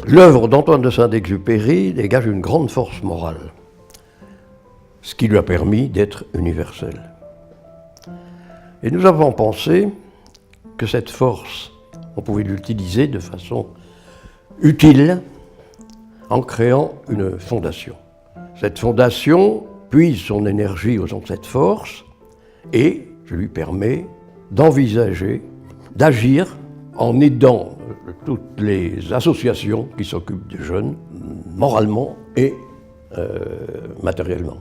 L'œuvre d'Antoine de Saint-Exupéry dégage une grande force morale, ce qui lui a permis d'être universel. Et nous avons pensé que cette force, on pouvait l'utiliser de façon utile en créant une fondation. Cette fondation puise son énergie au sein de cette force et lui permet d'envisager, d'agir en aidant toutes les associations qui s'occupent des jeunes, moralement et matériellement.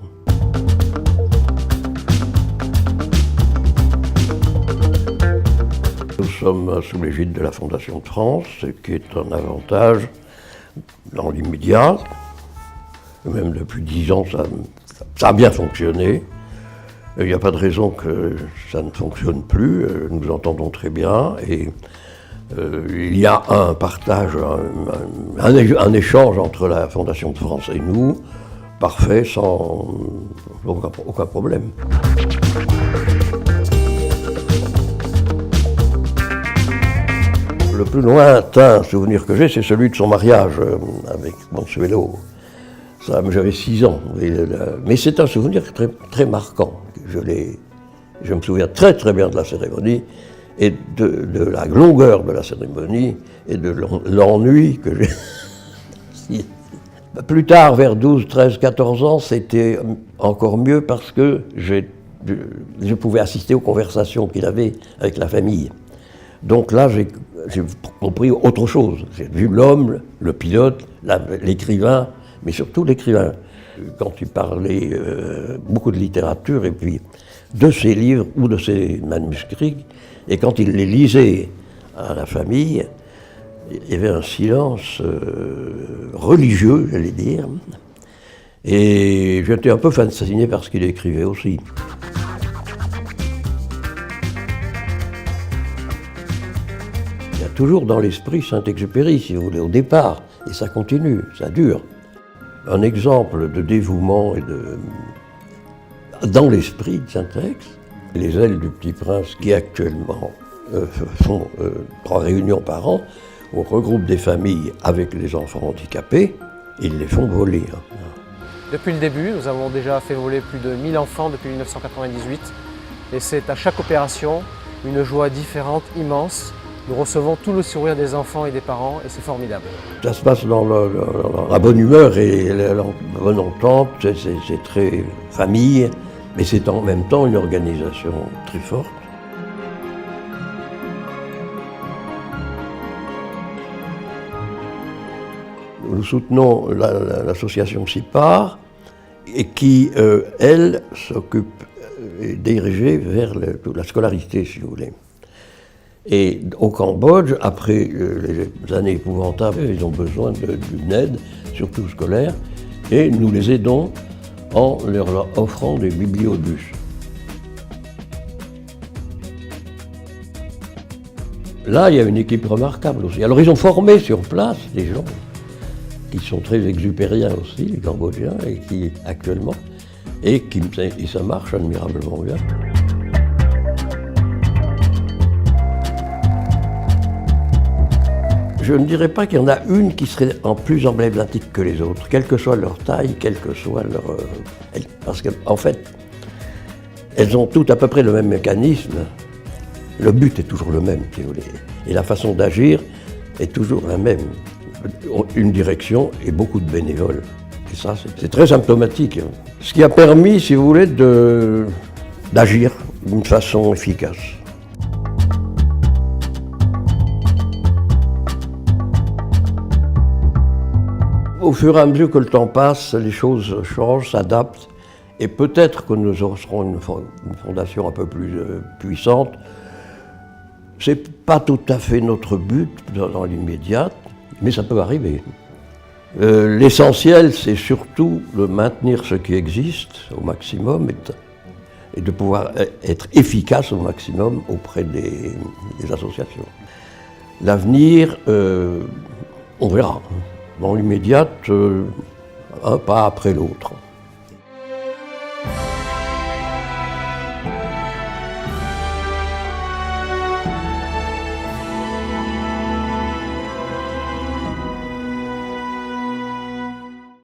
Nous sommes sous l'égide de la Fondation de France, ce qui est un avantage dans l'immédiat. Même depuis 10 ans, ça a bien fonctionné. Il n'y a pas de raison que ça ne fonctionne plus. Nous entendons très bien. Et il y a un partage, un échange entre la Fondation de France et nous, parfait, sans aucun problème. Le plus lointain souvenir que j'ai, c'est celui de son mariage avec Consuelo. J'avais 6 ans, mais c'est un souvenir très, très marquant. Je me souviens très très bien de la cérémonie et de la longueur de la cérémonie et de l'ennui que j'ai. Plus tard, vers 12, 13, 14 ans, c'était encore mieux parce que je pouvais assister aux conversations qu'il avait avec la famille. Donc là, j'ai compris autre chose. J'ai vu l'homme, le pilote, l'écrivain, mais surtout l'écrivain. Quand il parlait beaucoup de littérature et puis de ses livres ou de ses manuscrits, et quand il les lisait à la famille, il y avait un silence religieux, j'allais dire, et j'étais un peu fasciné par ce qu'il écrivait aussi. Il y a toujours dans l'esprit Saint-Exupéry, si vous voulez, au départ, et ça continue, ça dure. Un exemple de dévouement et dans l'esprit de Saint-Ex, les ailes du Petit Prince qui actuellement font 3 réunions par an, on regroupe des familles avec les enfants handicapés, et ils les font voler. Depuis le début, nous avons déjà fait voler plus de 1000 enfants depuis 1998, et c'est à chaque opération une joie différente, immense. Nous recevons tout le sourire des enfants et des parents, et c'est formidable. Ça se passe dans la bonne humeur et la bonne entente, c'est très famille, mais c'est en même temps une organisation très forte. Nous soutenons l'association CIPAR, et qui, elle, s'occupe et dirigée vers la scolarité, si vous voulez. Et au Cambodge, après les années épouvantables, ils ont besoin d'une aide, surtout scolaire, et nous les aidons en leur offrant des bibliobus. Là, il y a une équipe remarquable aussi. Alors, ils ont formé sur place des gens qui sont très exupériens aussi, les Cambodgiens, et qui actuellement, et ça marche admirablement bien. Je ne dirais pas qu'il y en a une qui serait en plus emblématique que les autres, quelle que soit leur taille, quelle que soit leur... Parce qu'en fait, elles ont toutes à peu près le même mécanisme. Le but est toujours le même, si vous voulez. Et la façon d'agir est toujours la même. Une direction et beaucoup de bénévoles. Et ça, c'est très symptomatique. Ce qui a permis, si vous voulez, d'agir d'une façon efficace. Au fur et à mesure que le temps passe, les choses changent, s'adaptent, et peut-être que nous serons une fondation un peu plus puissante. C'est pas tout à fait notre but dans l'immédiat, mais ça peut arriver. L'essentiel, c'est surtout de maintenir ce qui existe au maximum et de pouvoir être efficace au maximum auprès des associations. L'avenir, on verra. Dans l'immédiate, un pas après l'autre.